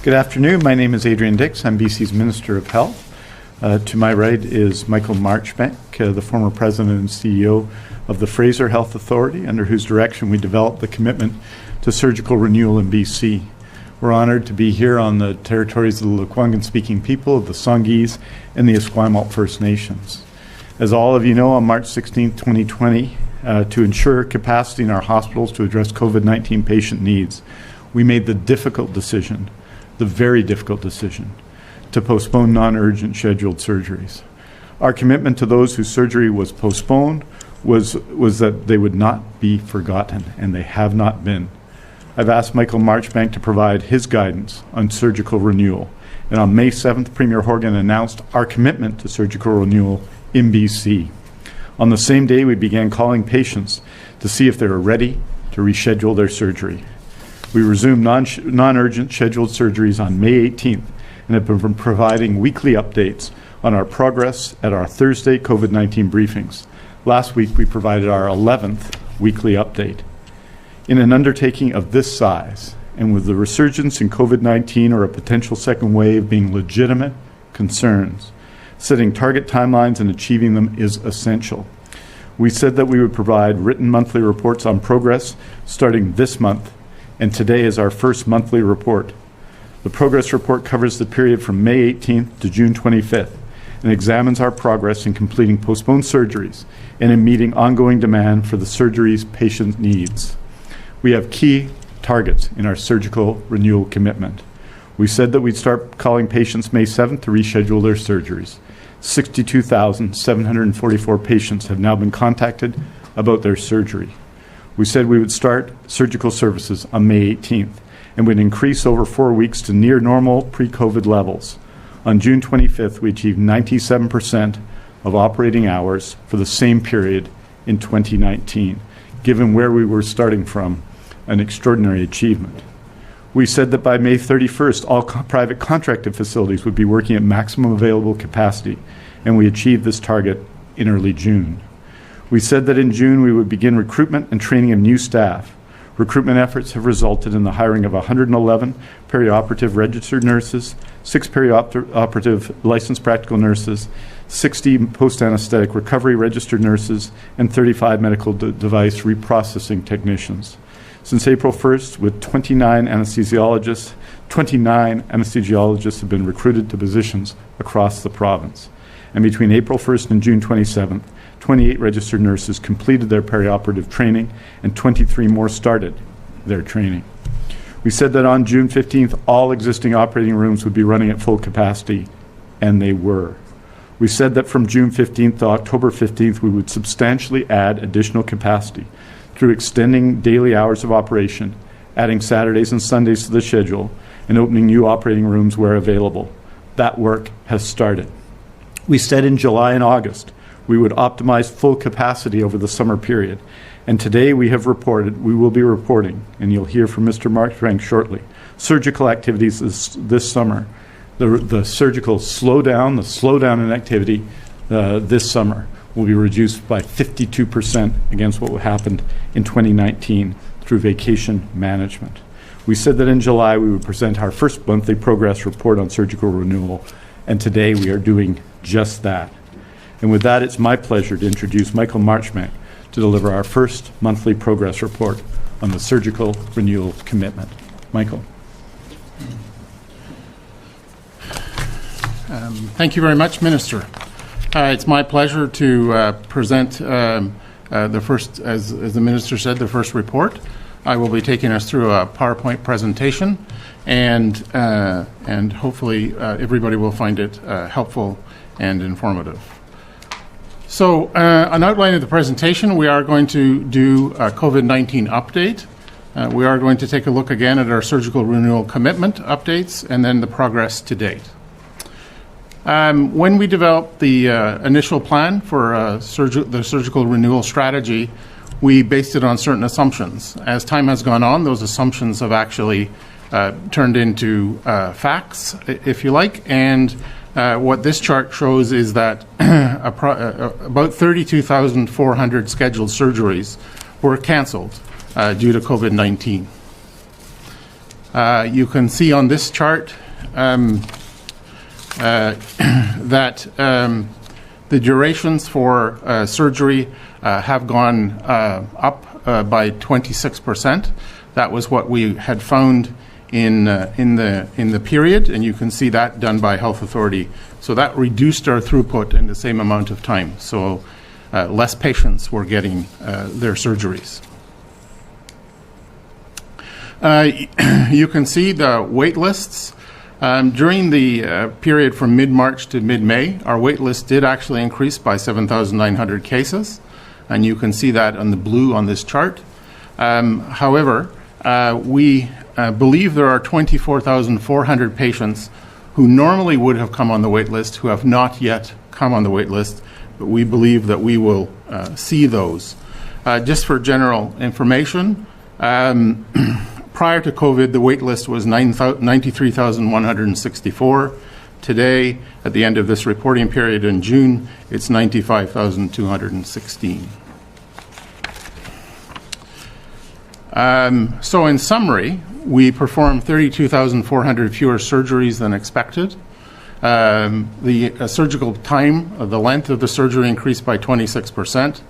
Good afternoon. My name is Adrian Dix. I'm BC's Minister of Health. To my right is Michael Marchbank, the former President and CEO of the Fraser Health Authority, under whose direction we developed the commitment to surgical renewal in BC. We're honored to be here on the territories of the Lekwungen-speaking people of the Songhees and the Esquimalt First Nations. As all of you know, on March 16, 2020, to ensure capacity in our hospitals to address COVID-19 patient needs, we made the difficult decision, the very difficult decision, to postpone non-urgent scheduled surgeries. Our commitment to those whose surgery was postponed was that they would not be forgotten, and they have not been. I've asked Michael Marchbank to provide his guidance on surgical renewal, and on May 7th, Premier Horgan announced our commitment to surgical renewal in BC. On the same day, we began calling patients to see if they were ready to reschedule their surgery. We resumed non-urgent scheduled surgeries on May 18th and have been providing weekly updates on our progress at our Thursday COVID-19 briefings. Last week, we provided our 11th weekly update. In an undertaking of this size, and with the resurgence in COVID-19 or a potential second wave being legitimate concerns, setting target timelines and achieving them is essential. We said that we would provide written monthly reports on progress starting this month, and today is our first monthly report. The progress report covers the period from May 18th to June 25th and examines our progress in completing postponed surgeries and in meeting ongoing demand for the surgeries patient needs. We have key targets in our surgical renewal commitment. We said that we'd start calling patients May 7th to reschedule their surgeries. 62,744 patients have now been contacted about their surgery. We said we would start surgical services on May 18th and would increase over 4 weeks to near normal pre-COVID levels. On June 25th, we achieved 97% of operating hours for the same period in 2019. Given where we were starting from, an extraordinary achievement. We said that by May 31st, all private contracted facilities would be working at maximum available capacity, and we achieved this target in early June. We said that in June we would begin recruitment and training of new staff. Recruitment efforts have resulted in the hiring of 111 perioperative registered nurses, 6 perioperative licensed practical nurses, 60 post-anesthetic recovery registered nurses, and 35 medical device reprocessing technicians. Since April 1st, with 29 anesthesiologists have been recruited to positions across the province. And between April 1st and June 27th, 28 registered nurses completed their perioperative training and 23 more started their training. We said that on June 15th, all existing operating rooms would be running at full capacity, and they were. We said that from June 15th to October 15th, we would substantially add additional capacity through extending daily hours of operation, adding Saturdays and Sundays to the schedule, and opening new operating rooms where available. That work has started. We said in July and August we would optimize full capacity over the summer period, and today we will be reporting, and you'll hear from Mr. Marchbank shortly, surgical activities this summer. The surgical slowdown in activity this summer will be reduced by 52% against what happened in 2019 through vacation management. We said that in July we would present our first monthly progress report on surgical renewal, and today we are doing just that. And with that, it's my pleasure to introduce Michael Marchbank to deliver our first monthly progress report on the surgical renewal commitment. Michael. Thank you very much, Minister. It's my pleasure to present the first, as the Minister said, the first report. I will be taking us through a PowerPoint presentation, and hopefully everybody will find it helpful and informative. So an outline of the presentation, we are going to do a COVID-19 update. We are going to take a look again at our surgical renewal commitment updates and then the progress to date. When we developed the initial plan for the surgical renewal strategy, we based it on certain assumptions. As time has gone on, those assumptions have actually turned into facts, if you like, and what this chart shows is that about 32,400 scheduled surgeries were cancelled due to COVID-19. You can see on this chart that the durations for surgery have gone up by 26%. That was what we had found in the period, and you can see that done by health authority. So that reduced our throughput in the same amount of time. So less patients were getting their surgeries. You can see the wait lists. During the period from mid-March to mid-May, our wait list did actually increase by 7,900 cases, and you can see that on the blue on this chart. However, we believe there are 24,400 patients who normally would have come on the wait list who have not yet come on the wait list, but we believe that we will see those. Just for general information, prior to COVID, the wait list was 93,164. Today, at the end of this reporting period in June, it's 95,216. So in summary, we performed 32,400 fewer surgeries than expected. The surgical time, the length of the surgery increased by 26%.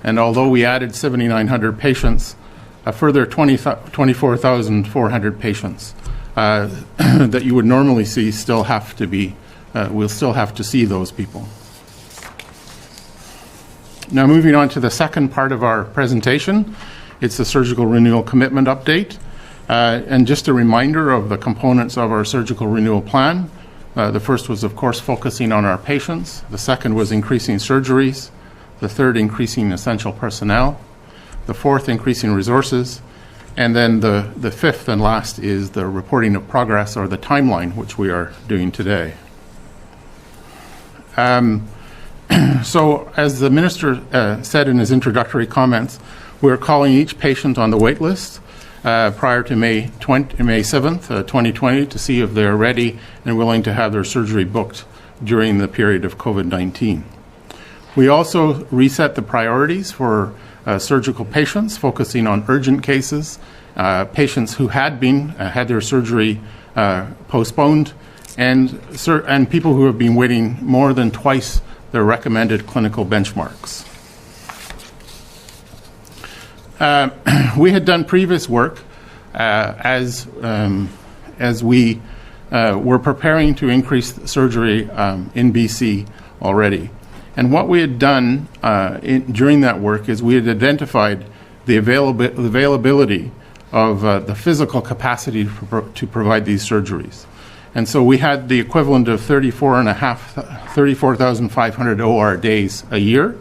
And although we added 7,900 patients, a further 24,400 patients that you would normally see still have to be, we'll still have to see those people. Now moving on to the second part of our presentation, it's the surgical renewal commitment update. And just a reminder of the components of our surgical renewal plan. The first was, of course, focusing on our patients. The second was increasing surgeries. The third, increasing essential personnel. The fourth, increasing resources. And then the fifth and last is the reporting of progress, or the timeline, which we are doing today. So as the Minister said in his introductory comments, we're calling each patient on the wait list prior to May 7th, 2020, to see if they're ready and willing to have their surgery booked during the period of COVID-19. We also reset the priorities for surgical patients, focusing on urgent cases, patients who had their surgery postponed, and people who have been waiting more than twice their recommended clinical benchmarks. We had done previous work as we were preparing to increase surgery in BC already. And what we had done during that work is we had identified the availability of the physical capacity to provide these surgeries. And so we had the equivalent of 34,500 OR days a year.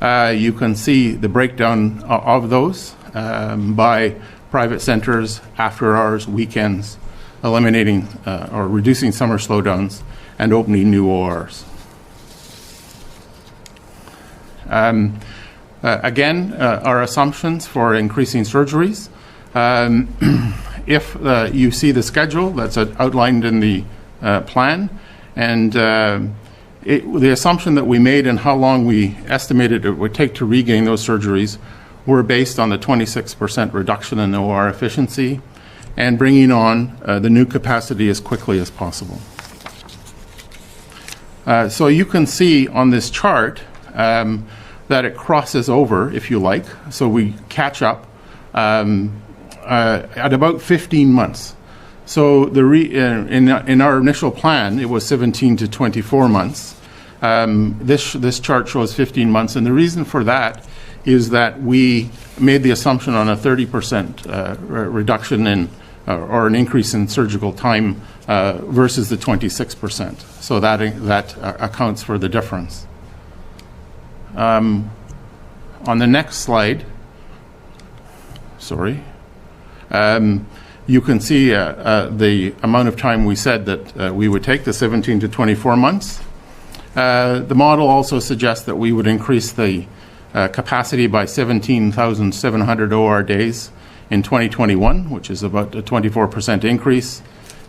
You can see the breakdown of those by private centers, after hours, weekends, eliminating or reducing summer slowdowns, and opening new ORs. Again, our assumptions for increasing surgeries. If you see the schedule that's outlined in the plan, and the assumption that we made and how long we estimated it would take to regain those surgeries were based on the 26% reduction in OR efficiency and bringing on the new capacity as quickly as possible. So you can see on this chart that it crosses over, if you like. So we catch up at about 15 months. So in our initial plan, it was 17 to 24 months. This chart shows 15 months, and the reason for that is that we made the assumption on a 30% reduction in or an increase in surgical time versus the 26%. So that accounts for the difference. On the next slide, you can see the amount of time we said that we would take, the 17 to 24 months. The model also suggests that we would increase the capacity by 17,700 OR days in 2021, which is about a 24% increase,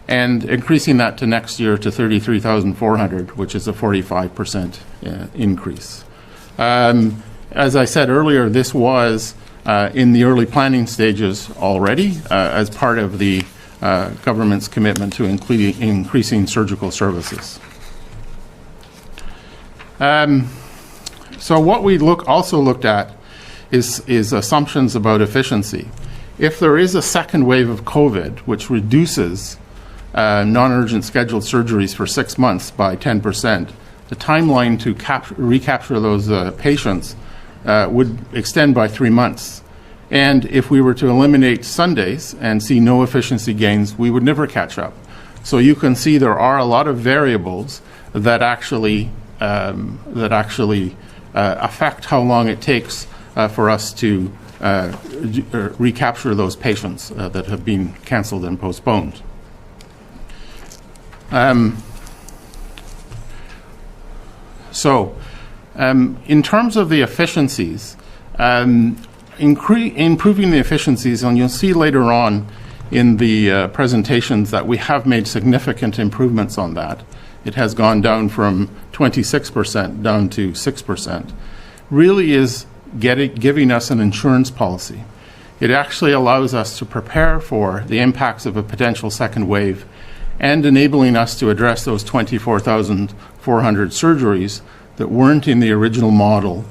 and increasing that to next year to 33,400, which is a 45% increase. As I said earlier, this was in the early planning stages already as part of the government's commitment to increasing surgical services. So what we also looked at is assumptions about efficiency. If there is a second wave of COVID, which reduces non-urgent scheduled surgeries for 6 months by 10%, the timeline to recapture those patients would extend by 3 months. And if we were to eliminate Sundays and see no efficiency gains, we would never catch up. So you can see there are a lot of variables that actually affect how long it takes for us to recapture those patients that have been canceled and postponed. In terms of the efficiencies, improving the efficiencies, and you'll see later on in the presentations that we have made significant improvements on that. It has gone down from 26% down to 6%, really is giving us an insurance policy. It actually allows us to prepare for the impacts of a potential second wave and enabling us to address those 24,400 surgeries that weren't in the original model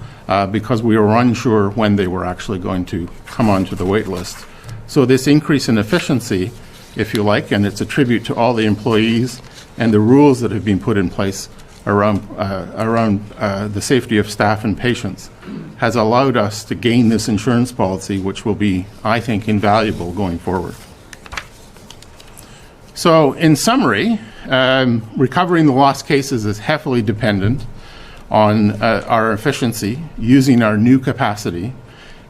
because we were unsure when they were actually going to come onto the wait list. So this increase in efficiency, if you like, and it's a tribute to all the employees and the rules that have been put in place around the safety of staff and patients, has allowed us to gain this insurance policy, which will be, I think, invaluable going forward. So in summary, recovering the lost cases is heavily dependent on our efficiency, using our new capacity,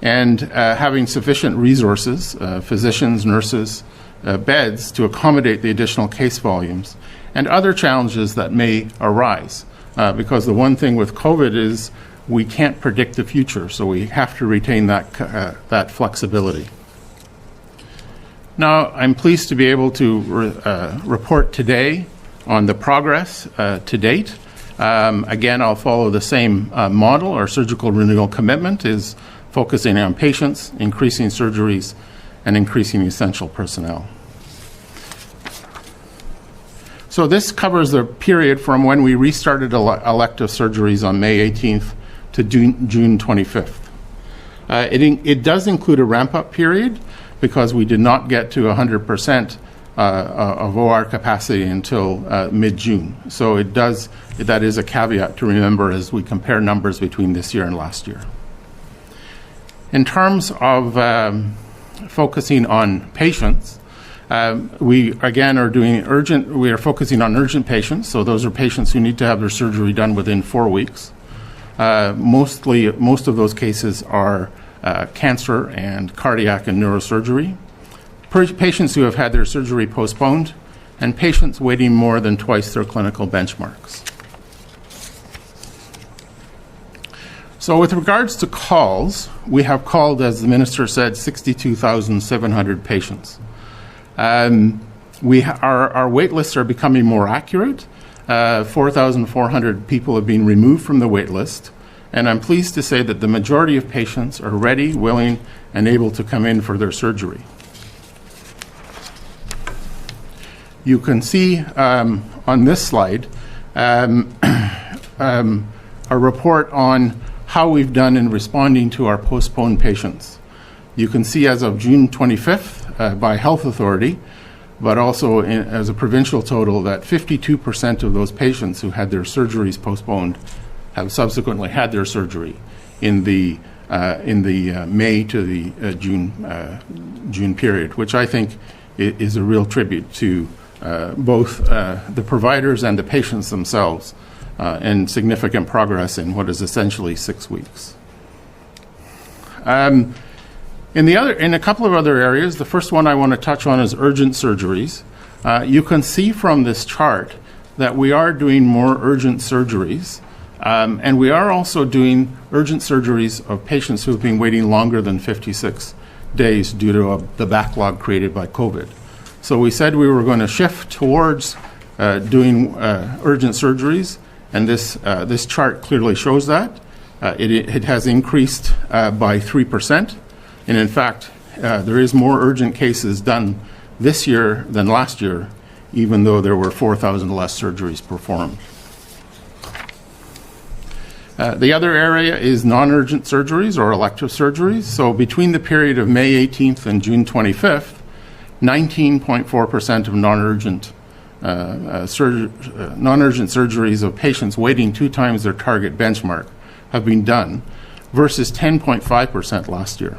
and having sufficient resources, physicians, nurses, beds to accommodate the additional case volumes and other challenges that may arise. Because the one thing with COVID is we can't predict the future, so we have to retain that flexibility. Now, I'm pleased to be able to report today on the progress to date. Again, I'll follow the same model. Our surgical renewal commitment is focusing on patients, increasing surgeries, and increasing essential personnel. So this covers the period from when we restarted elective surgeries on May 18th to June 25th. It does include a ramp-up period because we did not get to 100% of OR capacity until mid-June. So that is a caveat to remember as we compare numbers between this year and last year. In terms of focusing on patients, we again we are focusing on urgent patients. So those are patients who need to have their surgery done within 4 weeks. Most of those cases are cancer and cardiac and neurosurgery. Patients who have had their surgery postponed, and patients waiting more than twice their clinical benchmarks. So with regards to calls, we have called, as the Minister said, 62,700 patients. Our wait lists are becoming more accurate. 4,400 people have been removed from the wait list, and I'm pleased to say that the majority of patients are ready, willing, and able to come in for their surgery. You can see on this slide a report on how we've done in responding to our postponed patients. You can see as of June 25th by health authority, but also as a provincial total, that 52% of those patients who had their surgeries postponed have subsequently had their surgery in the May to the June period, which I think is a real tribute to both the providers and the patients themselves, and significant progress in what is essentially 6 weeks. In a couple of other areas, the first one I want to touch on is urgent surgeries. You can see from this chart that we are doing more urgent surgeries, and we are also doing urgent surgeries of patients who have been waiting longer than 56 days due to the backlog created by COVID. So we said we were going to shift towards doing urgent surgeries, and this chart clearly shows that. It has increased by 3%, and in fact, there is more urgent cases done this year than last year, even though there were 4,000 less surgeries performed. The other area is non-urgent surgeries or elective surgeries. So between the period of May 18th and June 25th, 19.4% of non-urgent surgeries of patients waiting 2 times their target benchmark have been done, versus 10.5% last year.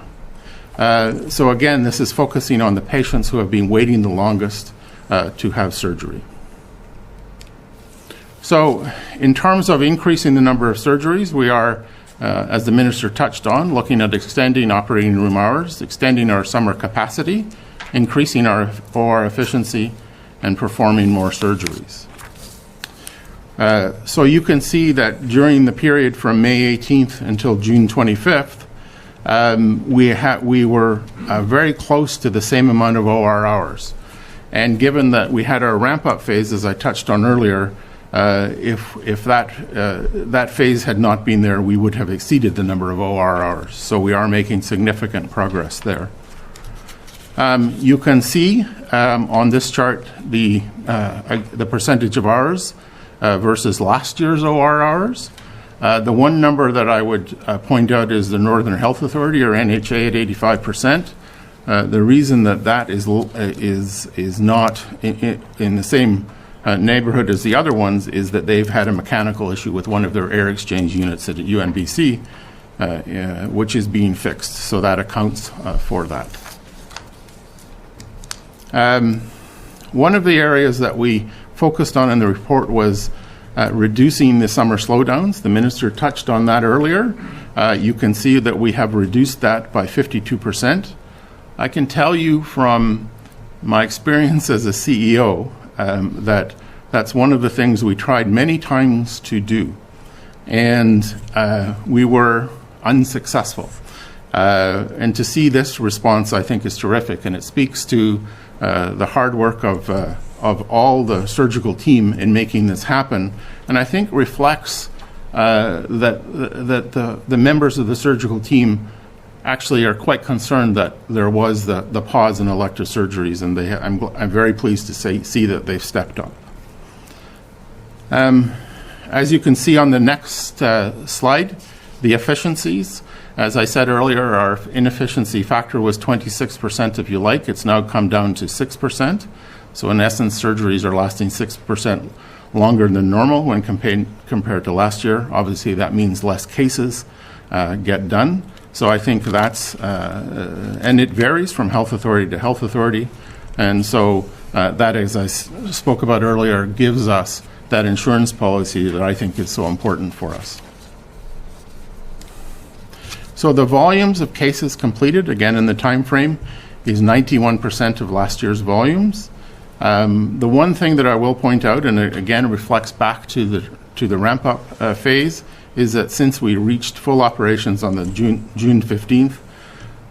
So again, this is focusing on the patients who have been waiting the longest to have surgery. So in terms of increasing the number of surgeries, we are, as the Minister touched on, looking at extending operating room hours, extending our summer capacity, increasing our OR efficiency, and performing more surgeries. So you can see that during the period from May 18th until June 25th, we were very close to the same amount of OR hours. And given that we had our ramp-up phase, as I touched on earlier, if that phase had not been there, we would have exceeded the number of OR hours. So we are making significant progress there. You can see on this chart the percentage of hours versus last year's OR hours. The one number that I would point out is the Northern Health Authority, or NHA, at 85%. The reason that is not in the same neighborhood as the other ones is that they've had a mechanical issue with one of their air exchange units at UNBC, which is being fixed. So that accounts for that. One of the areas that we focused on in the report was reducing the summer slowdowns. The Minister touched on that earlier. You can see that we have reduced that by 52%. I can tell you from my experience as a CEO that that's one of the things we tried many times to do, and we were unsuccessful. And to see this response, I think, is terrific, and it speaks to the hard work of all the surgical team in making this happen, and I think reflects that the members of the surgical team actually are quite concerned that there was the pause in elective surgeries, and I'm very pleased to see that they've stepped up. As you can see on the next slide, the efficiencies. As I said earlier, our inefficiency factor was 26%, if you like. It's now come down to 6%. So in essence, surgeries are lasting 6% longer than normal when compared to last year. Obviously, that means less cases get done. So I think that's, and it varies from health authority to health authority. And so that, as I spoke about earlier, gives us that insurance policy that I think is so important for us. So the volumes of cases completed, again in the time frame, is 91% of last year's volumes. The one thing that I will point out, and it again reflects back to the ramp-up phase, is that since we reached full operations on the June 15th,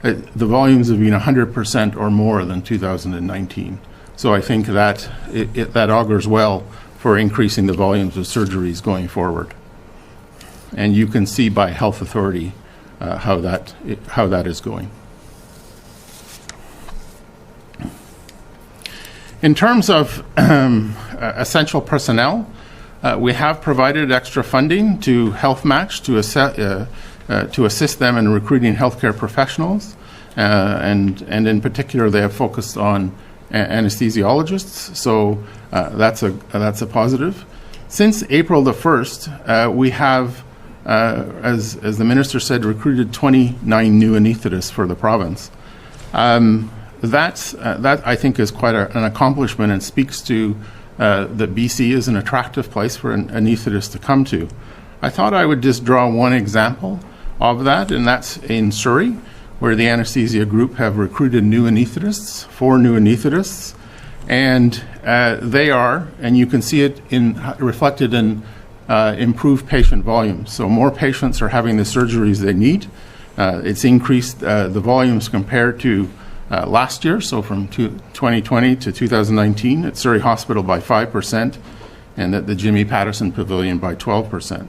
the volumes have been 100% or more than 2019. So I think that that augurs well for increasing the volumes of surgeries going forward. And you can see by health authority how that is going. In terms of essential personnel, we have provided extra funding to Health Match to assist them in recruiting healthcare professionals, and in particular, they have focused on anesthesiologists. So that's a positive. Since April the 1st, we have, as the Minister said, recruited 29 new anesthetists for the province. That I think is quite an accomplishment and speaks to that BC is an attractive place for an anesthetist to come to. I thought I would just draw one example of that, and that's in Surrey, where the anesthesia group have recruited new anesthetists, 4 new anesthetists, and they are, and you can see it reflected in improved patient volumes. So more patients are having the surgeries they need. It's increased the volumes compared to last year, so from 2020 to 2019 at Surrey Hospital by 5%, and at the Jimmy Patterson Pavilion by 12%.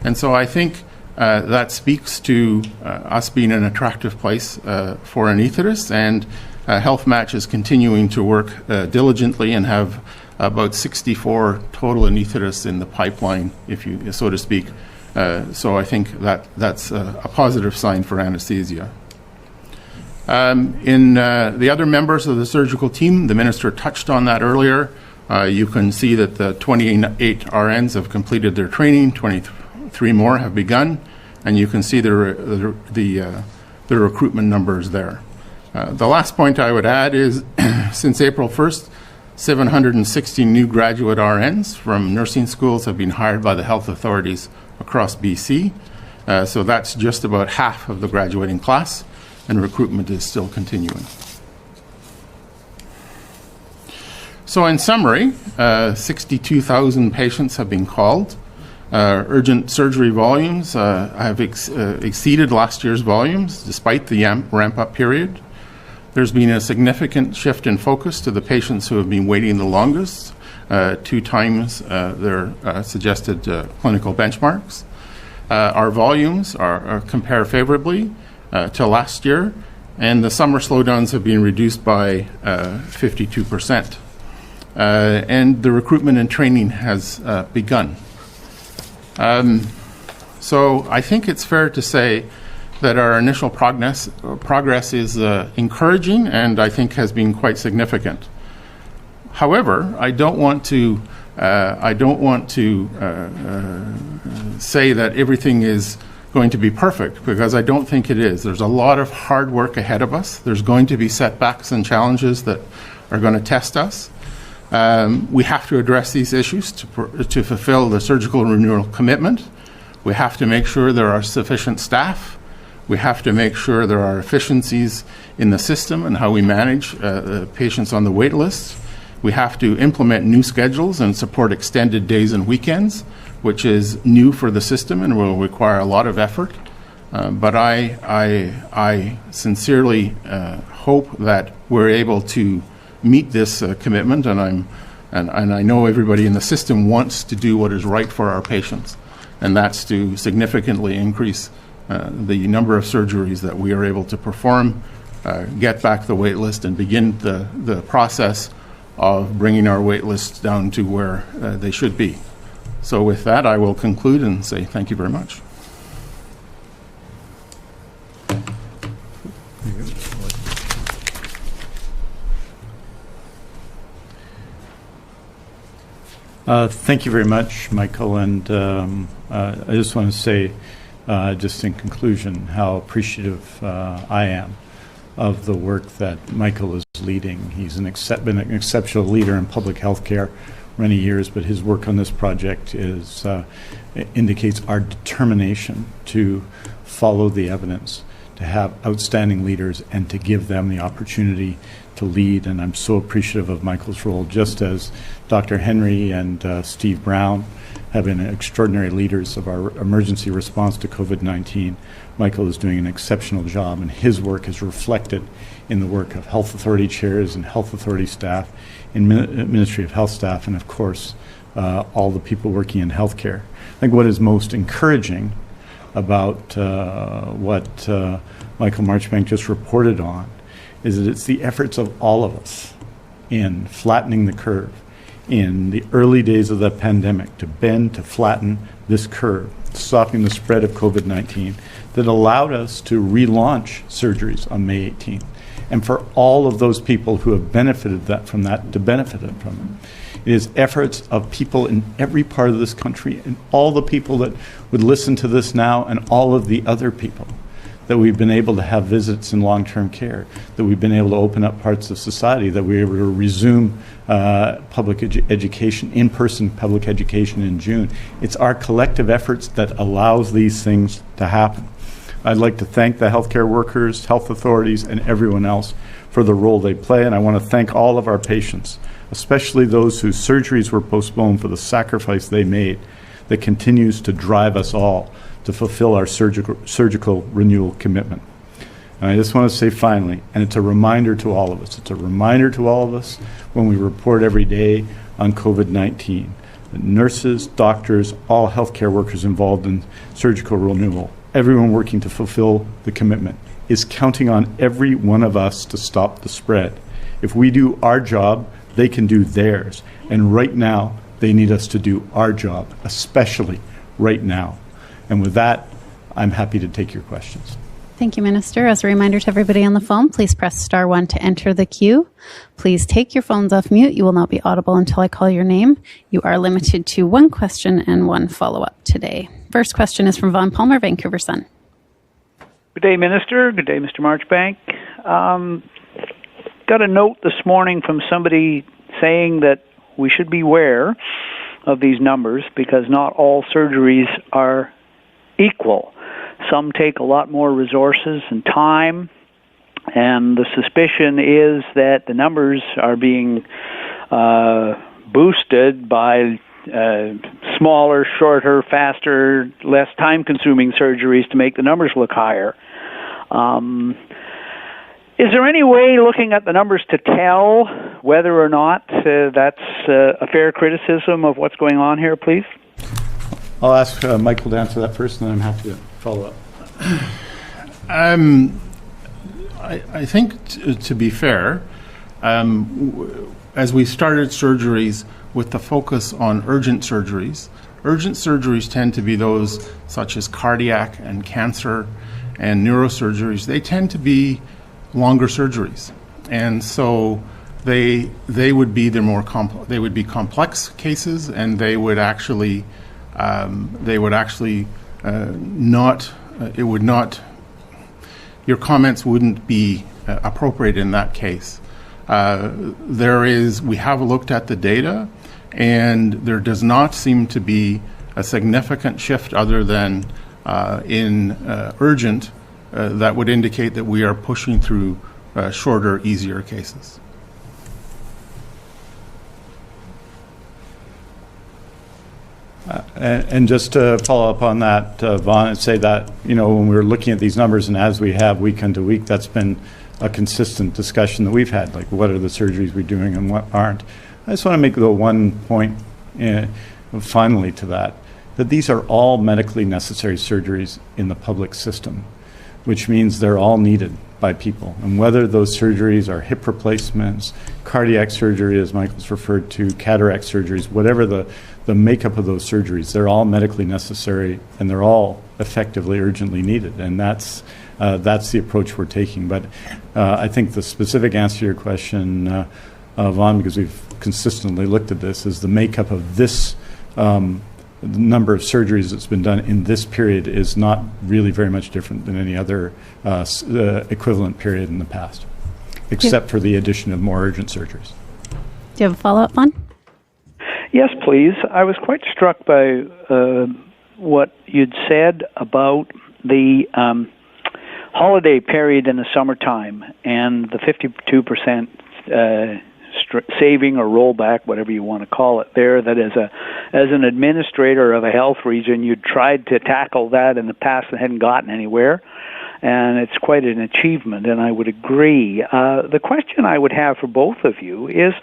And so I think that speaks to us being an attractive place for anesthetists, and Health Match is continuing to work diligently and have about 64 total anesthetists in the pipeline, if you so to speak. So I think that's a positive sign for anesthesia. In the other members of the surgical team, the minister touched on that earlier. You can see that the 28 RNs have completed their training, 23 more have begun, and you can see the recruitment numbers there. The last point I would add is since April 1st, 760 new graduate RNs from nursing schools have been hired by the health authorities across BC. So that's just about half of the graduating class, and recruitment is still continuing. So in summary, 62,000 patients have been called. Urgent surgery volumes have exceeded last year's volumes despite the ramp-up period. There's been a significant shift in focus to the patients who have been waiting the longest, 2 times their suggested clinical benchmarks. Our volumes compare favorably to last year, and the summer slowdowns have been reduced by 52%. And the recruitment and training has begun. So I think it's fair to say that our initial progress is encouraging and I think has been quite significant. However, I don't want to say that everything is going to be perfect, because I don't think it is. There's a lot of hard work ahead of us. There's going to be setbacks and challenges that are going to test us. We have to address these issues to fulfill the surgical renewal commitment. We have to make sure there are sufficient staff. We have to make sure there are efficiencies in the system and how we manage patients on the wait list. We have to implement new schedules and support extended days and weekends, which is new for the system and will require a lot of effort. But I sincerely hope that we're able to meet this commitment, and I know everybody in the system wants to do what is right for our patients, and that's to significantly increase the number of surgeries that we are able to perform, get back the wait list, and begin the process of bringing our wait lists down to where they should be. So with that, I will conclude and say thank you very much. Thank you very much, Michael, and I just want to say, just in conclusion, how appreciative I am of the work that Michael is leading. He's been an exceptional leader in public health care many years, but his work on this project indicates our determination to follow the evidence, to have outstanding leaders, and to give them the opportunity to lead. And I'm so appreciative of Michael's role, just as Dr. Henry and Steve Brown have been extraordinary leaders of our emergency response to COVID-19. Michael is doing an exceptional job, and his work is reflected in the work of health authority chairs and health authority staff, in Ministry of Health staff, and of course, all the people working in healthcare. I think what is most encouraging about what Michael Marchbank just reported on is that it's the efforts of all of us in flattening the curve in the early days of the pandemic to bend, to flatten this curve, stopping the spread of COVID-19, that allowed us to relaunch surgeries on May 18th. And for all of those people who have benefited from that, to benefit from it. It is efforts of people in every part of this country, and all the people that would listen to this now, and all of the other people, that we've been able to have visits in long-term care, that we've been able to open up parts of society, that we're able to resume public education, in-person public education in June. It's our collective efforts that allows these things to happen. I'd like to thank the healthcare workers, health authorities, and everyone else for the role they play, and I want to thank all of our patients, especially those whose surgeries were postponed, for the sacrifice they made that continues to drive us all to fulfill our surgical renewal commitment. And I just want to say finally, and it's a reminder to all of us, when we report every day on COVID-19, that nurses, doctors, all healthcare workers involved in surgical renewal, everyone working to fulfill the commitment, is counting on every one of us to stop the spread. If we do our job, they can do theirs. And right now, they need us to do our job, especially right now. And with that, I'm happy to take your questions. Thank you, Minister. As a reminder to everybody on the phone, please press star 1 to enter the queue. Please take your phones off mute. You will not be audible until I call your name. You are limited to one question and one follow-up today. First question is from Vaughn Palmer, Vancouver Sun. Good day, Minister. Good day, Mr. Marchbank. Got a note this morning from somebody saying that we should beware of these numbers because not all surgeries are equal. Some take a lot more resources and time, and the suspicion is that the numbers are being boosted by smaller, shorter, faster, less time-consuming surgeries to make the numbers look higher. Is there any way, looking at the numbers, to tell whether or not that's a fair criticism of what's going on here, please? I'll ask Michael to answer that first, and then I'm happy to follow up. I think, to be fair, as we started surgeries with the focus on urgent surgeries tend to be those such as cardiac and cancer and neurosurgeries. They tend to be longer surgeries, and so they would be they would be complex cases, and they would actually not. It would not. Your comments wouldn't be appropriate in that case. We have looked at the data, and there does not seem to be a significant shift other than in urgent that would indicate that we are pushing through shorter, easier cases. And just to follow up on that, Vaughn, and say that, when we're looking at these numbers and as we have week into week, that's been a consistent discussion that we've had, like what are the surgeries we're doing and what aren't. I just want to make the one point finally to that these are all medically necessary surgeries in the public system, which means they're all needed by people. And whether those surgeries are hip replacements, cardiac surgery, as Michael's referred to, cataract surgeries, whatever the makeup of those surgeries, they're all medically necessary and they're all effectively urgently needed. And that's the approach we're taking. But I think the specific answer to your question, Vaughn, because we've consistently looked at this, is the makeup of this the number of surgeries that's been done in this period is not really very much different than any other equivalent period in the past, except for the addition of more urgent surgeries. Do you have a follow-up, Vaughn? Yes, please. I was quite struck by what you'd said about the holiday period in the summertime and the 52% saving or rollback, whatever you want to call it there, that as an administrator of a health region, you tried to tackle that in the past and hadn't gotten anywhere, and it's quite an achievement, and I would agree. The question I would have for both of you is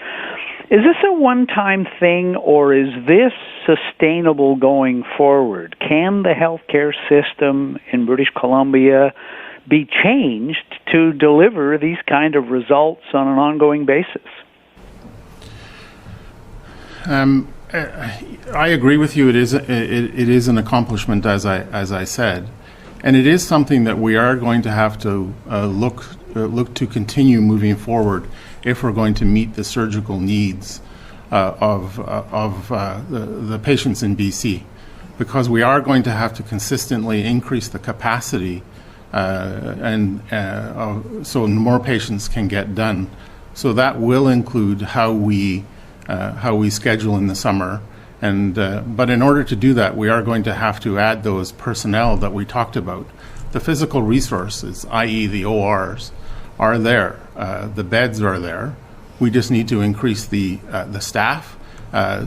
this a one-time thing, or is this sustainable going forward? Can the healthcare system in British Columbia be changed to deliver these kind of results on an ongoing basis? I agree with you. It is an accomplishment, as I said, and it is something that we are going to have to look to continue moving forward if we're going to meet the surgical needs of the patients in BC, because we are going to have to consistently increase the capacity so more patients can get done. So that will include how we schedule in the summer, but in order to do that, we are going to have to add those personnel that we talked about. The physical resources, i.e. the ORs, are there. The beds are there. We just need to increase the staff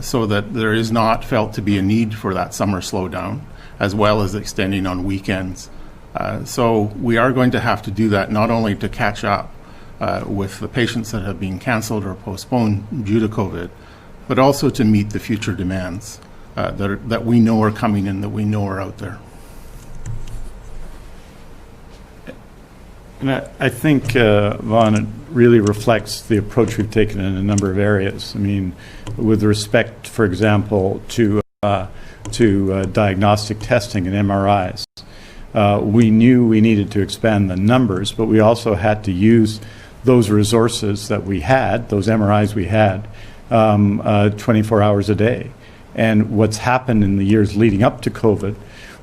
so that there is not felt to be a need for that summer slowdown, as well as extending on weekends. So we are going to have to do that, not only to catch up with the patients that have been canceled or postponed due to COVID, but also to meet the future demands that we know are coming and that we know are out there. And I think, Vaughn, it really reflects the approach we've taken in a number of areas. I mean, with respect, for example, to diagnostic testing and MRIs, we knew we needed to expand the numbers, but we also had to use those resources that we had, those MRIs we had, 24 hours a day. And what's happened in the years leading up to COVID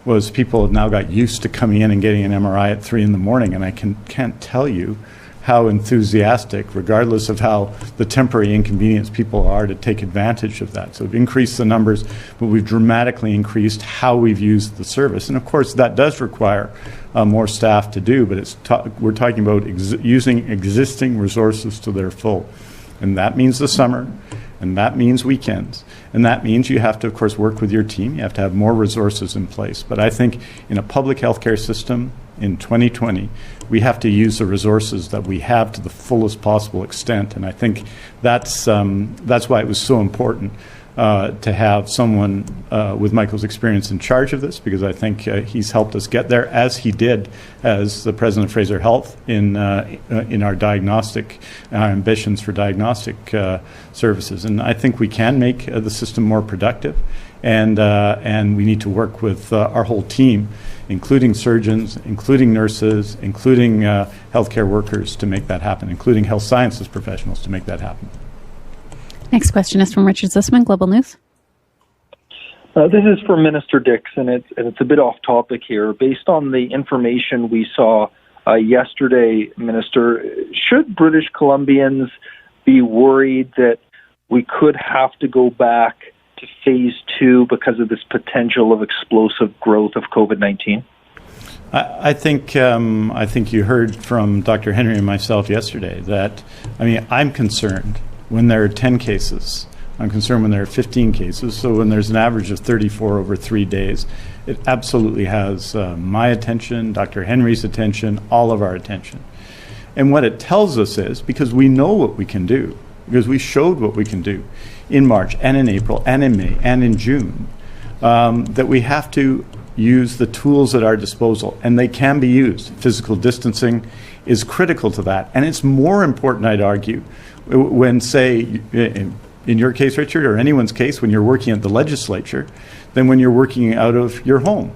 was people have now got used to coming in and getting an MRI at 3 a.m, and I can't tell you how enthusiastic, regardless of how the temporary inconvenience people are, to take advantage of that. So we've increased the numbers, but we've dramatically increased how we've used the service. And of course, that does require more staff to do, but we're talking about using existing resources to their full. And that means the summer, and that means weekends. And that means you have to, of course, work with your team. You have to have more resources in place. But I think in a public healthcare system in 2020, we have to use the resources that we have to the fullest possible extent. And I think that's why it was so important to have someone with Michael's experience in charge of this, because I think he's helped us get there, as he did as the president of Fraser Health in our diagnostic, our ambitions for diagnostic services. And I think we can make the system more productive, and we need to work with our whole team, including surgeons, including nurses, including healthcare workers, to make that happen, including health sciences professionals to make that happen. Next question is from Richard Zussman, Global News. This is for Minister Dix, and it's a bit off topic here. Based on the information we saw yesterday, Minister, should British Columbians be worried that we could have to go back to phase 2 because of this potential of explosive growth of COVID-19? I think you heard from Dr. Henry and myself yesterday that, I'm concerned when there are 10 cases. I'm concerned when there are 15 cases. So when there's an average of 34 over 3 days, it absolutely has my attention, Dr. Henry's attention, all of our attention. And what it tells us is, because we know what we can do, because we showed what we can do in March and in April and in May and in June, that we have to use the tools at our disposal, and they can be used. Physical distancing is critical to that. And it's more important, I'd argue, when, say, in your case, Richard, or anyone's case, when you're working at the legislature, than when you're working out of your home.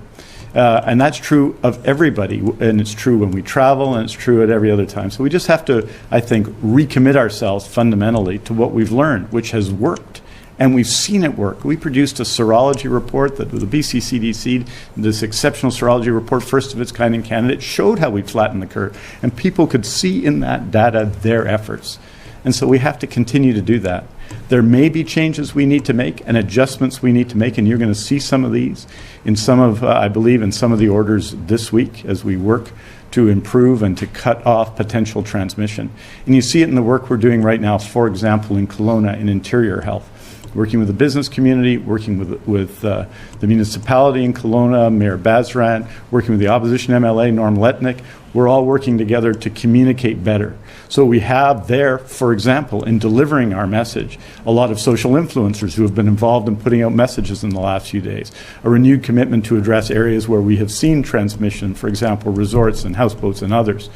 And that's true of everybody, and it's true when we travel, and it's true at every other time. So we just have to, I think, recommit ourselves fundamentally to what we've learned, which has worked. And we've seen it work. We produced a serology report that the BC CDC, this exceptional serology report, first of its kind in Canada, it showed how we flattened the curve. And people could see in that data their efforts. And so we have to continue to do that. There may be changes we need to make and adjustments we need to make, and you're going to see some of these in some of, I believe, in some of the orders this week as we work to improve and to cut off potential transmission. And you see it in the work we're doing right now, for example, in Kelowna in interior health. Working with the business community, working with the municipality in Kelowna, Mayor Bazran, working with the opposition MLA, Norm Letnick. We're all working together to communicate better. So we have there, for example, in delivering our message, a lot of social influencers who have been involved in putting out messages in the last few days. A renewed commitment to address areas where we have seen transmission, for example, resorts and houseboats and others.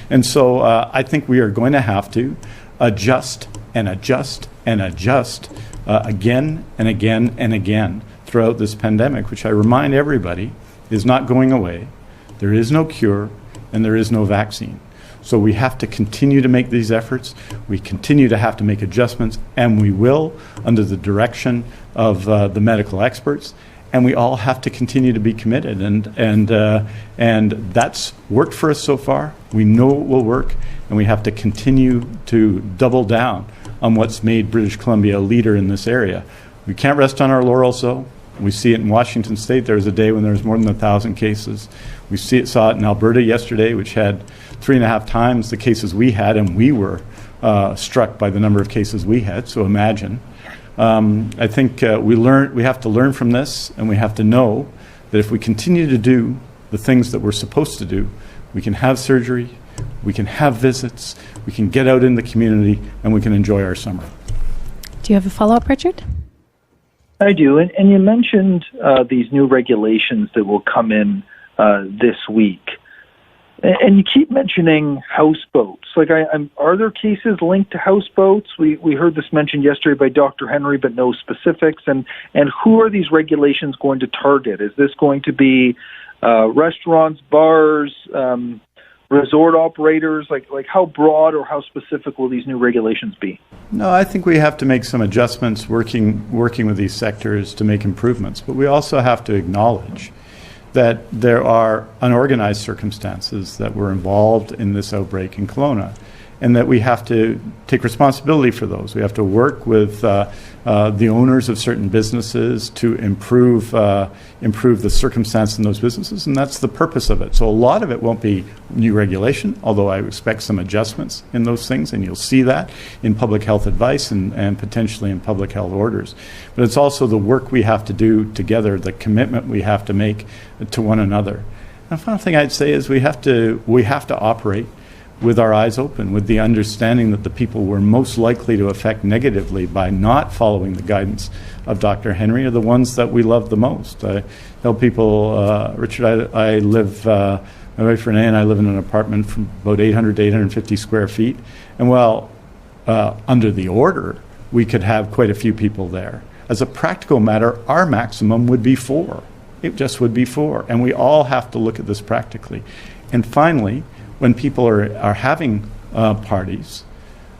And so I think we are going to have to adjust and adjust and adjust again and again and again throughout this pandemic, which I remind everybody is not going away. There is no cure and there is no vaccine. So we have to continue to make these efforts. We continue to have to make adjustments, and we will under the direction of the medical experts. And we all have to continue to be committed, and that's worked for us so far. We know it will work, and we have to continue to double down on what's made British Columbia a leader in this area. We can't rest on our laurels, though. We see it in Washington State. There was a day when there was more than 1,000 cases. We saw it in Alberta yesterday, which had 3.5 times the cases we had, and we were struck by the number of cases we had. So imagine. I think we have to learn from this, and we have to know that if we continue to do the things that we're supposed to do, we can have surgery, we can have visits, we can get out in the community, and we can enjoy our summer. Do you have a follow-up, Richard? I do. And you mentioned these new regulations that will come in this week. And you keep mentioning houseboats. Like, are there cases linked to houseboats? We heard this mentioned yesterday by Dr. Henry, but no specifics. And who are these regulations going to target? Is this going to be restaurants, bars, resort operators? Like how broad or how specific will these new regulations be? No, I think we have to make some adjustments working with these sectors to make improvements. But we also have to acknowledge that there are unorganized circumstances that were involved in this outbreak in Kelowna, and that we have to take responsibility for those. We have to work with the owners of certain businesses to improve the circumstance in those businesses, and that's the purpose of it. So a lot of it won't be new regulation, although I expect some adjustments in those things, and you'll see that in public health advice and potentially in public health orders. But it's also the work we have to do together, the commitment we have to make to one another. And the final thing I'd say is we have to operate with our eyes open, with the understanding that the people we're most likely to affect negatively by not following the guidance of Dr. Henry are the ones that we love the most. I tell people, Richard, I live, my wife Renee and I live in an apartment from about 800 to 850 square feet. And while under the order, we could have quite a few people there. As a practical matter, our maximum would be 4. It just would be 4. And we all have to look at this practically. And finally, when people are having parties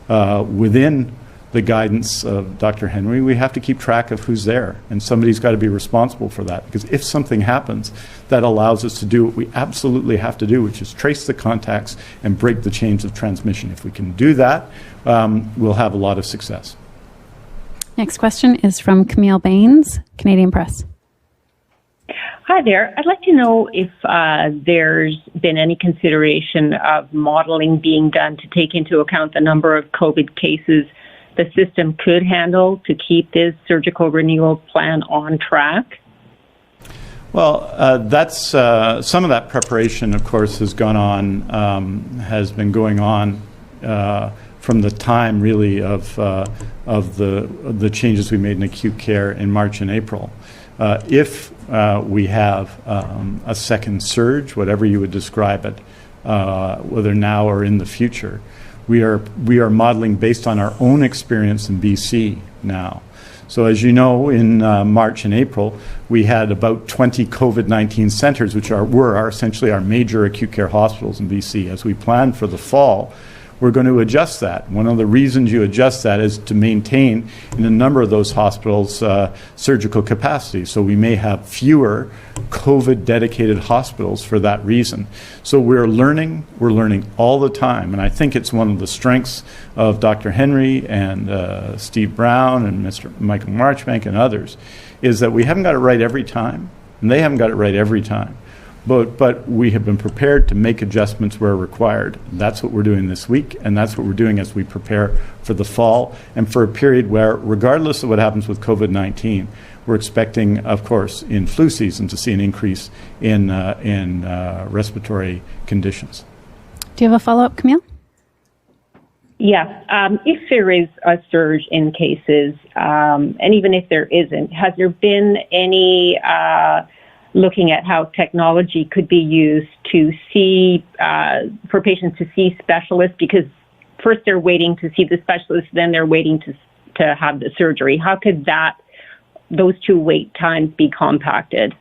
within the guidance of Dr. Henry, we have to keep track of who's there, and somebody's got to be responsible for that, because if something happens that allows us to do what we absolutely have to do, which is trace the contacts and break the chains of transmission. If we can do that, we'll have a lot of success. Next question is from Camille Baines, Canadian Press. Hi there. I'd like to know if there's been any consideration of modeling being done to take into account the number of COVID cases the system could handle to keep this surgical renewal plan on track. Well, that's some of that preparation, of course, has gone on, has been going on from the time really of the changes we made in acute care in March and April. If we have a second surge, whatever you would describe it, whether now or in the future, we are modeling based on our own experience in BC now. So as you know, in March and April, we had about 20 COVID-19 centres, which were essentially our major acute care hospitals in BC. As we plan for the fall, we're going to adjust that. One of the reasons you adjust that is to maintain in a number of those hospitals surgical capacity. So we may have fewer COVID-dedicated hospitals for that reason. So we're learning all the time. And I think it's one of the strengths of Dr. Henry and Steve Brown and Mr. Michael Marchbank and others, is that we haven't got it right every time, and they haven't got it right every time. But we have been prepared to make adjustments where required. That's what we're doing this week, and that's what we're doing as we prepare for the fall and for a period where, regardless of what happens with COVID-19, we're expecting, of course, in flu season to see an increase in respiratory conditions. Do you have a follow-up, Camille? Yes. If there is a surge in cases, and even if there isn't, has there been any looking at how technology could be used to see, for patients to see specialists, because first they're waiting to see the specialist, then they're waiting to have the surgery. How could those two wait times be compacted?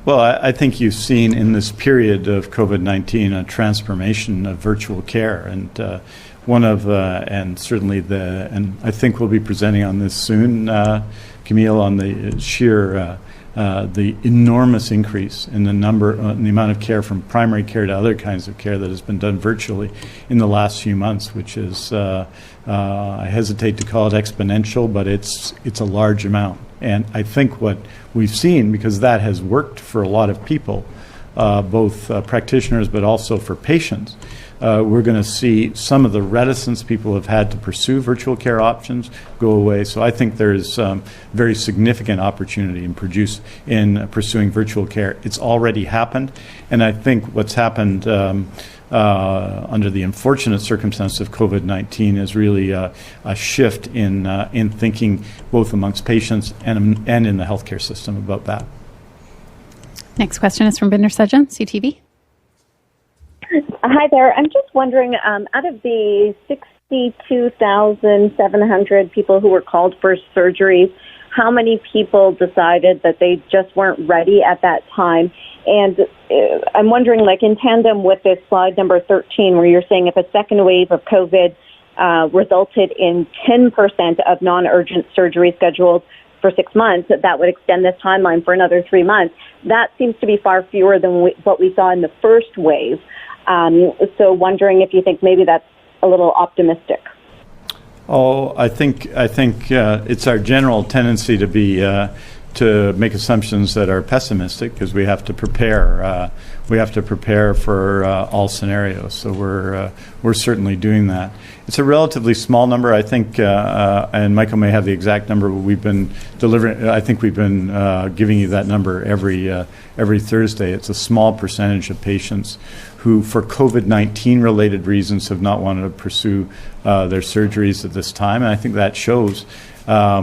Well, I think you've seen in this period of COVID-19 a transformation of virtual care, and and certainly and I think we'll be presenting on this soon, Camille, on the sheer the enormous increase in the amount of care from primary care to other kinds of care that has been done virtually in the last few months, which is, I hesitate to call it exponential, but it's a large amount. And I think what we've seen, because that has worked for a lot of people, both practitioners but also for patients, we're going to see some of the reticence people have had to pursue virtual care options go away. So I think there's very significant opportunity in pursuing virtual care. It's already happened, and I think what's happened under the unfortunate circumstance of COVID-19 is really a shift in thinking both amongst patients and in the healthcare system about that. Next question is from Binder Sajjan, CTV. Hi there. I'm just wondering, out of the 62,700 people who were called for surgeries, how many people decided that they just weren't ready at that time? And I'm wondering, like in tandem with this slide number 13, where you're saying if a second wave of COVID resulted in 10% of non-urgent surgery scheduled for 6 months, that would extend this timeline for another 3 months. That seems to be far fewer than what we saw in the first wave. So wondering if you think maybe that's a little optimistic. Oh, I think it's our general tendency to be to make assumptions that are pessimistic because we have to prepare. We have to prepare for all scenarios. So we're certainly doing that. It's a relatively small number, I think, and Michael may have the exact number. We've been delivering. I think we've been giving you that number every Thursday. It's a small percentage of patients who, for COVID-19 related reasons, have not wanted to pursue their surgeries at this time, and I think that shows a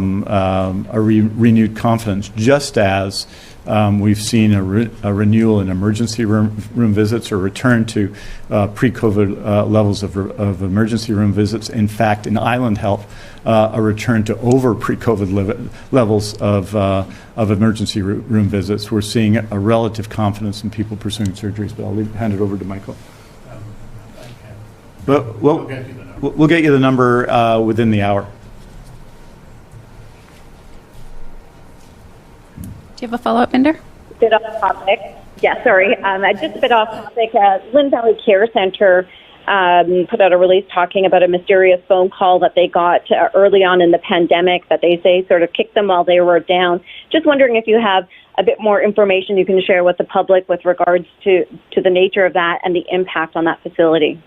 renewed confidence, just as we've seen a renewal in emergency room visits or return to pre-COVID levels of emergency room visits. In fact, in Island Health, a return to over pre-COVID levels of emergency room visits. We're seeing a relative confidence in people pursuing surgeries, but I'll hand it over to Michael. But we'll get you the number within the hour. Do you have a follow-up, Binder? Bit off topic. Yeah, sorry. Just a bit off topic. Lynn Valley Care Centre put out a release talking about a mysterious phone call that they got early on in the pandemic that they say sort of kicked them while they were down. Just wondering if you have a bit more information you can share with the public with regards to the nature of that and the impact on that facility.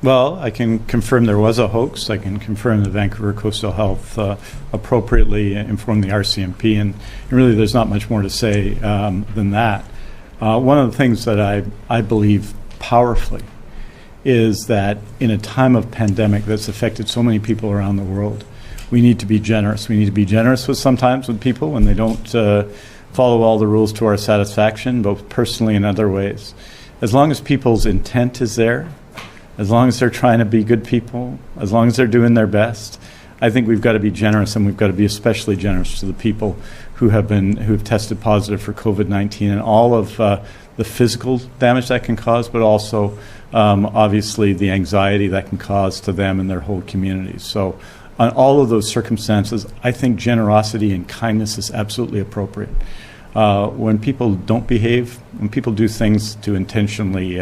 Well, I can confirm there was a hoax. I can confirm that Vancouver Coastal Health appropriately informed the RCMP, and really there's not much more to say than that. One of the things that I believe powerfully is that in a time of pandemic that's affected so many people around the world, we need to be generous. We need to be generous sometimes with people when they don't follow all the rules to our satisfaction, both personally and other ways. As long as people's intent is there, as long as they're trying to be good people, as long as they're doing their best, I think we've got to be generous, and we've got to be especially generous to the people who have tested positive for COVID-19 and all of the physical damage that can cause, but also obviously the anxiety that can cause to them and their whole communities. So on all of those circumstances, I think generosity and kindness is absolutely appropriate. When people don't behave, when people do things to intentionally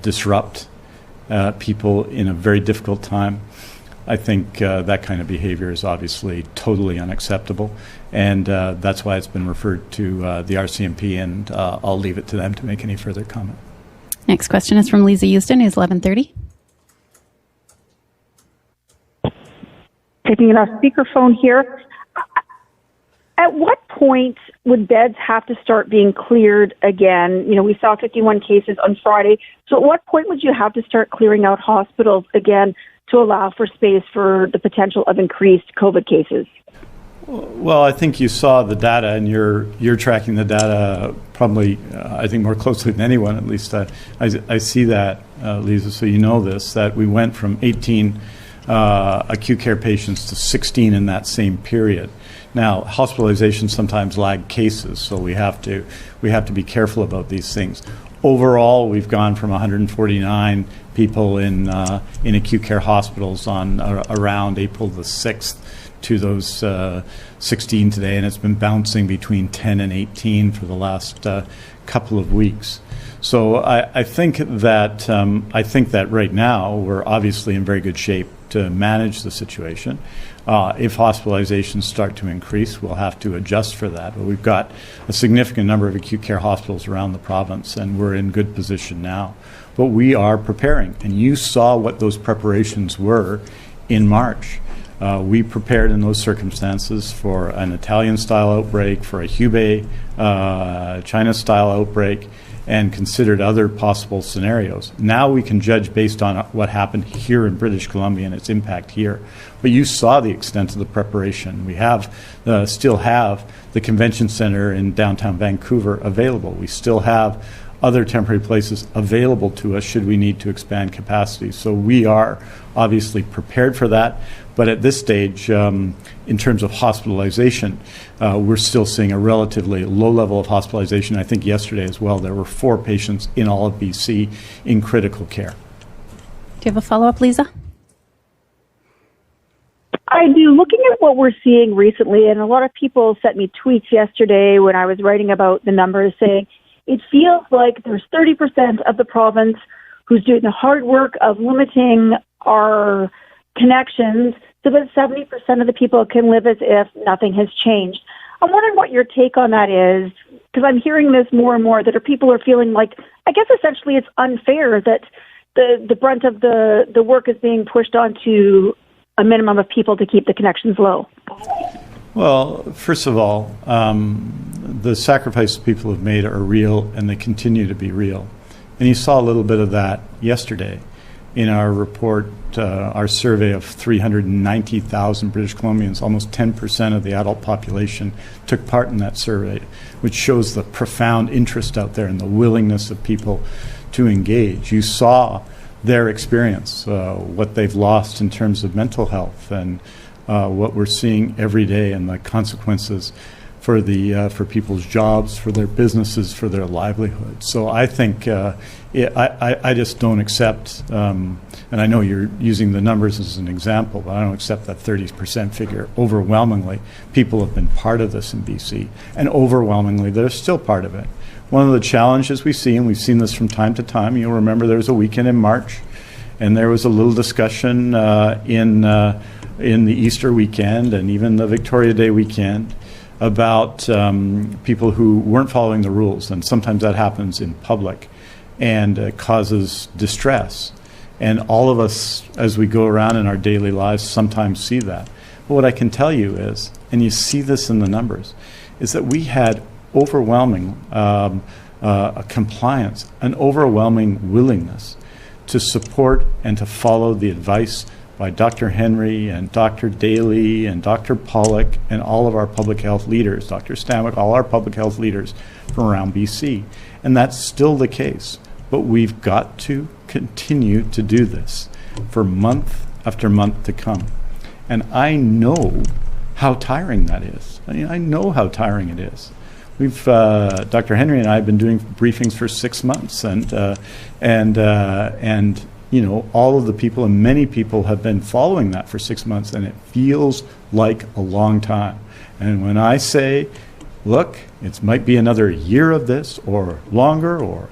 disrupt people in a very difficult time, I think that kind of behavior is obviously totally unacceptable, and that's why it's been referred to the RCMP, and I'll leave it to them to make any further comment. Next question is from Lisa Houston, News 1130. Taking it off speakerphone here. At what point would beds have to start being cleared again? You know, we saw 51 cases on Friday. So at what point would you have to start clearing out hospitals again to allow for space for the potential of increased COVID cases? Well, I think you saw the data, and you're tracking the data probably, I think, more closely than anyone. At least I see that, Lisa, so you know this, that we went from 18 acute care patients to 16 in that same period. Now, hospitalizations sometimes lag cases, so we have to be careful about these things. Overall, we've gone from 149 people in acute care hospitals on around April the 6th to those 16 today, and it's been bouncing between 10 and 18 for the last couple of weeks. So I think that right now we're obviously in very good shape to manage the situation. If hospitalizations start to increase, we'll have to adjust for that. But we've got a significant number of acute care hospitals around the province, and we're in good position now. But we are preparing, and you saw what those preparations were in March. We prepared in those circumstances for an Italian-style outbreak, for a Hubei, China-style outbreak, and considered other possible scenarios. Now we can judge based on what happened here in British Columbia and its impact here. But you saw the extent of the preparation. We still have the convention center in downtown Vancouver available. We still have other temporary places available to us should we need to expand capacity. So we are obviously prepared for that. But at this stage, in terms of hospitalization, we're still seeing a relatively low level of hospitalization. I think yesterday as well, there were 4 patients in all of BC in critical care. Do you have a follow-up, Lisa? I do. Looking at what we're seeing recently, and a lot of people sent me tweets yesterday when I was writing about the numbers saying it feels like there's 30% of the province who's doing the hard work of limiting our connections so that 70% of the people can live as if nothing has changed. I'm wondering what your take on that is, because I'm hearing this more and more, that people are feeling like, I guess essentially it's unfair that the brunt of the work is being pushed onto a minimum of people to keep the connections low. Well, first of all, the sacrifices people have made are real, and they continue to be real. And you saw a little bit of that yesterday in our report, our survey of 390,000 British Columbians. Almost 10% of the adult population took part in that survey, which shows the profound interest out there and the willingness of people to engage. You saw their experience, what they've lost in terms of mental health, and what we're seeing every day, and the consequences for people's jobs, for their businesses, for their livelihood. So I think I just don't accept, and I know you're using the numbers as an example, but I don't accept that 30% figure. Overwhelmingly, people have been part of this in BC, and overwhelmingly, they're still part of it. One of the challenges we see, and we've seen this from time to time, you'll remember there was a weekend in March, and there was a little discussion in the Easter weekend and even the Victoria Day weekend about people who weren't following the rules, and sometimes that happens in public and causes distress. And all of us, as we go around in our daily lives, sometimes see that. But what I can tell you is, and you see this in the numbers, is that we had overwhelming compliance, an overwhelming willingness to support and to follow the advice by Dr. Henry and Dr. Daly and Dr. Pollock and all of our public health leaders, Dr. Stanwick, all our public health leaders from around BC. And that's still the case. But we've got to continue to do this for month after month to come. And I know how tiring that is. I mean, I know how tiring it is. We've Dr. Henry and I have been doing briefings for 6 months, and you know, all of the people, and many people have been following that for 6 months, and it feels like a long time. And when I say, look, it might be another year of this, or longer, or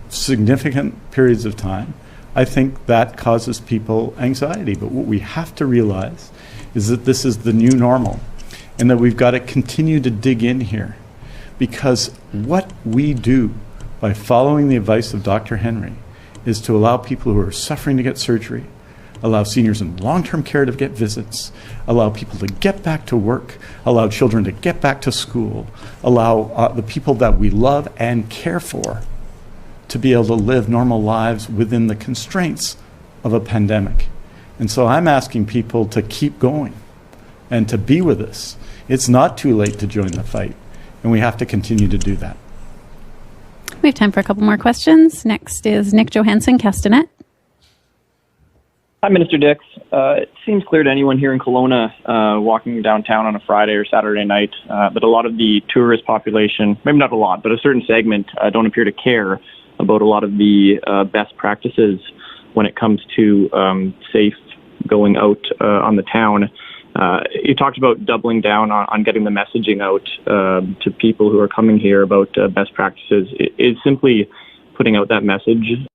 significant periods of time, I think that causes people anxiety. But what we have to realize is that this is the new normal, and that we've got to continue to dig in here. Because what we do by following the advice of Dr. Henry is to allow people who are suffering to get surgery, allow seniors in long-term care to get visits, allow people to get back to work, allow children to get back to school, allow the people that we love and care for to be able to live normal lives within the constraints of a pandemic. And so I'm asking people to keep going and to be with us. It's not too late to join the fight, and we have to continue to do that. We have time for a couple more questions. Next is Nick Johansson, Castanet. Hi, Minister Dix. It seems clear to anyone here in Kelowna walking downtown on a Friday or Saturday night that a lot of the tourist population, maybe not a lot, but a certain segment don't appear to care about a lot of the best practices when it comes to safe going out on the town. You talked about doubling down on getting the messaging out to people who are coming here about best practices. Is simply putting out that message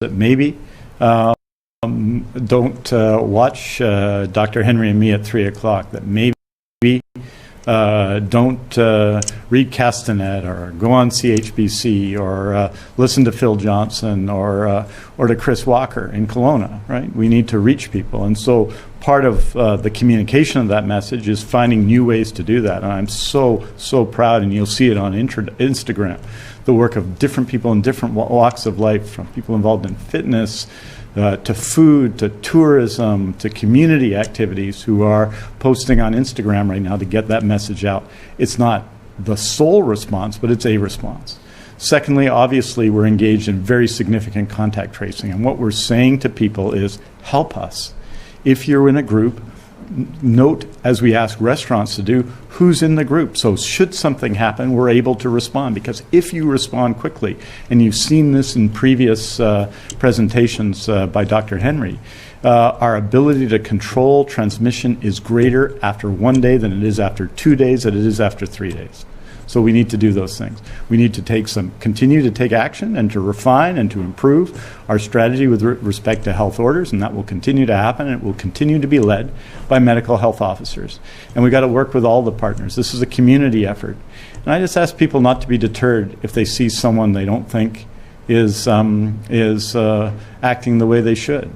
that maybe don't watch Dr. Henry and me at 3 o'clock, that maybe don't read Castanet or go on CHBC or listen to Phil Johnson or to Chris Walker in Kelowna, right? We need to reach people. And so part of the communication of that message is finding new ways to do that. And I'm so proud, and you'll see it on Instagram, the work of different people in different walks of life, from people involved in fitness to food, to tourism, to community activities, who are posting on Instagram right now to get that message out. It's not the sole response, but it's a response. Secondly, obviously, we're engaged in very significant contact tracing. And what we're saying to people is, help us. If you're in a group, note, as we ask restaurants to do, who's in the group. So should something happen, we're able to respond. Because if you respond quickly, and you've seen this in previous presentations by Dr. Henry, our ability to control transmission is greater after 1 day than it is after 2 days, than it is after 3 days. So we need to do those things. We need to continue to take action and to refine and to improve our strategy with respect to health orders, and that will continue to happen, and it will continue to be led by medical health officers. And we've got to work with all the partners. This is a community effort. And I just ask people not to be deterred if they see someone they don't think is acting the way they should.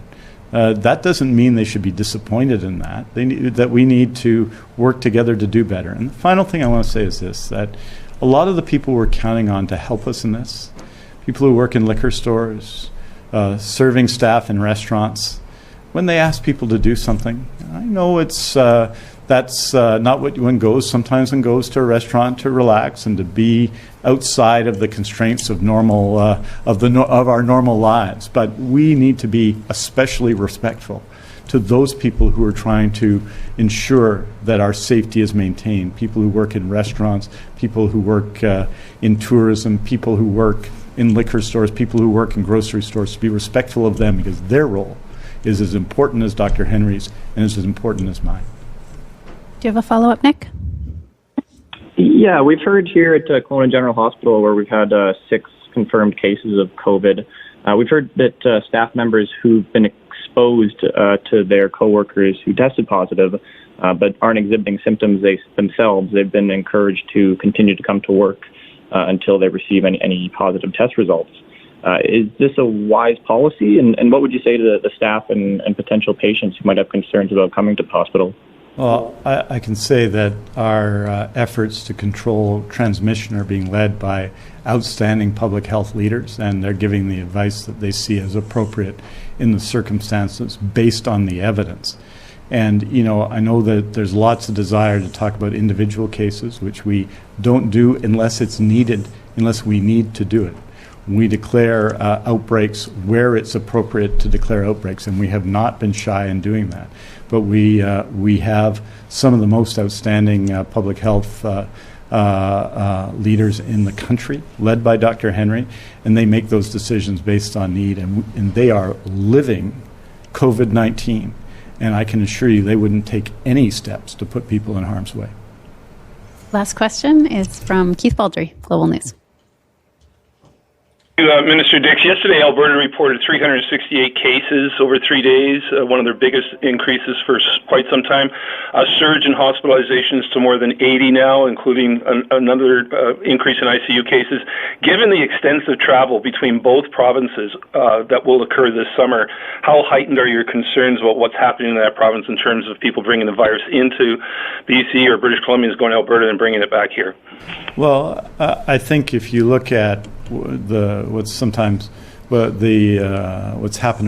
That doesn't mean they should be disappointed in that. That we need to work together to do better. And the final thing I want to say is this, that a lot of the people we're counting on to help us in this, people who work in liquor stores, serving staff in restaurants, when they ask people to do something, I know that's not what one goes. Sometimes one goes to a restaurant to relax and to be outside of the constraints of normal of our normal lives. But we need to be especially respectful to those people who are trying to ensure that our safety is maintained. People who work in restaurants, people who work in tourism, people who work in liquor stores, people who work in grocery stores. To be respectful of them, because their role is as important as Dr. Henry's and is as important as mine. Do you have a follow-up, Nick? Yeah, we've heard here at Kelowna General Hospital, where we've had 6 confirmed cases of COVID. We've heard that staff members who've been exposed to their coworkers who tested positive but aren't exhibiting symptoms themselves, they've been encouraged to continue to come to work until they receive any positive test results. Is this a wise policy? And what would you say to the staff and potential patients who might have concerns about coming to the hospital? Well, I can say that our efforts to control transmission are being led by outstanding public health leaders, and they're giving the advice that they see as appropriate in the circumstances based on the evidence. And, I know that there's lots of desire to talk about individual cases, which we don't do unless it's needed, unless we need to do it. We declare outbreaks where it's appropriate to declare outbreaks, and we have not been shy in doing that. But we have some of the most outstanding public health leaders in the country, led by Dr. Henry, and they make those decisions based on need, and they are living COVID-19. And I can assure you they wouldn't take any steps to put people in harm's way. Last question is from Keith Baldry, Global News. Minister Dix, yesterday Alberta reported 368 cases over 3 days, one of their biggest increases for quite some time. A surge in hospitalizations to more than 80 now, including another increase in ICU cases. Given the extensive travel between both provinces that will occur this summer, how heightened are your concerns about what's happening in that province in terms of people bringing the virus into BC or British Columbia, going to Alberta and bringing it back here? Well, I think if you look at what's happened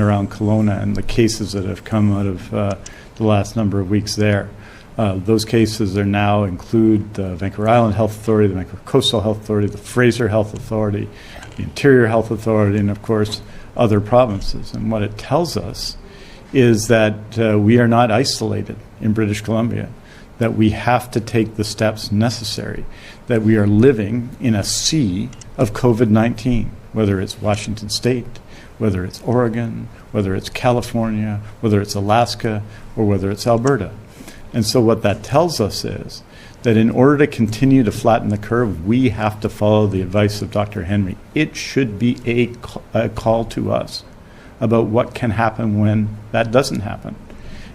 around Kelowna and the cases that have come out of the last number of weeks there, those cases are now include the Vancouver Island Health Authority, the Vancouver Coastal Health Authority, the Fraser Health Authority, the Interior Health Authority, and of course other provinces. And what it tells us is that we are not isolated in British Columbia, that we have to take the steps necessary, that we are living in a sea of COVID-19, whether it's Washington State, whether it's Oregon, whether it's California, whether it's Alaska, or whether it's Alberta. And so what that tells us is that in order to continue to flatten the curve, we have to follow the advice of Dr. Henry. It should be a call to us about what can happen when that doesn't happen.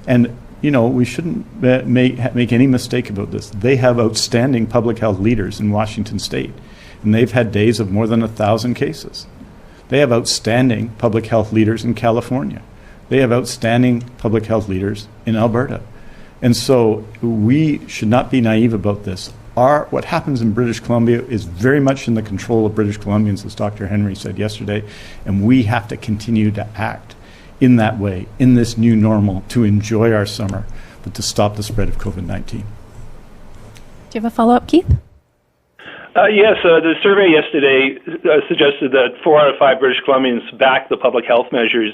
And we shouldn't make any mistake about this. They have outstanding public health leaders in Washington State, and they've had days of more than 1,000 cases. They have outstanding public health leaders in California. They have outstanding public health leaders in Alberta. And so we should not be naive about this. What happens in British Columbia is very much in the control of British Columbians, as Dr. Henry said yesterday, and we have to continue to act in that way, in this new normal, to enjoy our summer, but to stop the spread of COVID-19. Do you have a follow-up, Keith? Yes, the survey yesterday suggested that 4 out of 5 British Columbians back the public health measures.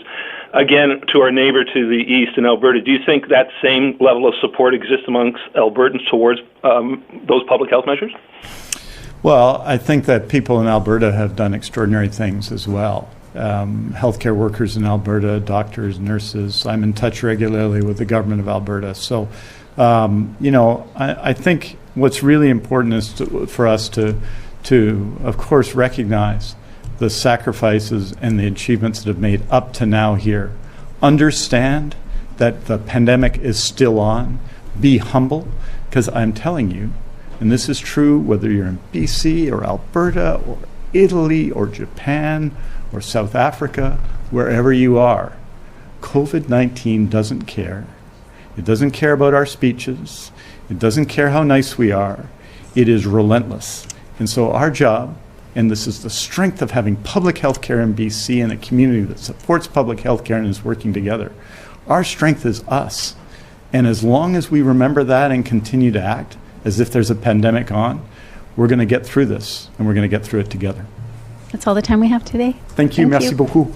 Again, to our neighbor to the east in Alberta, do you think that same level of support exists amongst Albertans towards those public health measures? Well, I think that people in Alberta have done extraordinary things as well. Healthcare workers in Alberta, doctors, nurses. I'm in touch regularly with the government of Alberta. So, I think what's really important is for us to, of course, recognize the sacrifices and the achievements that have made up to now here. Understand that the pandemic is still on. Be humble, because I'm telling you, and this is true whether you're in BC or Alberta or Italy or Japan or South Africa, wherever you are, COVID-19 doesn't care. It doesn't care about our speeches. It doesn't care how nice we are. It is relentless. And so our job, and this is the strength of having public health care in BC and a community that supports public health care and is working together, our strength is us. And as long as we remember that and continue to act as if there's a pandemic on, we're going to get through this, and we're going to get through it together. That's all the time we have today. Thank you. Merci beaucoup.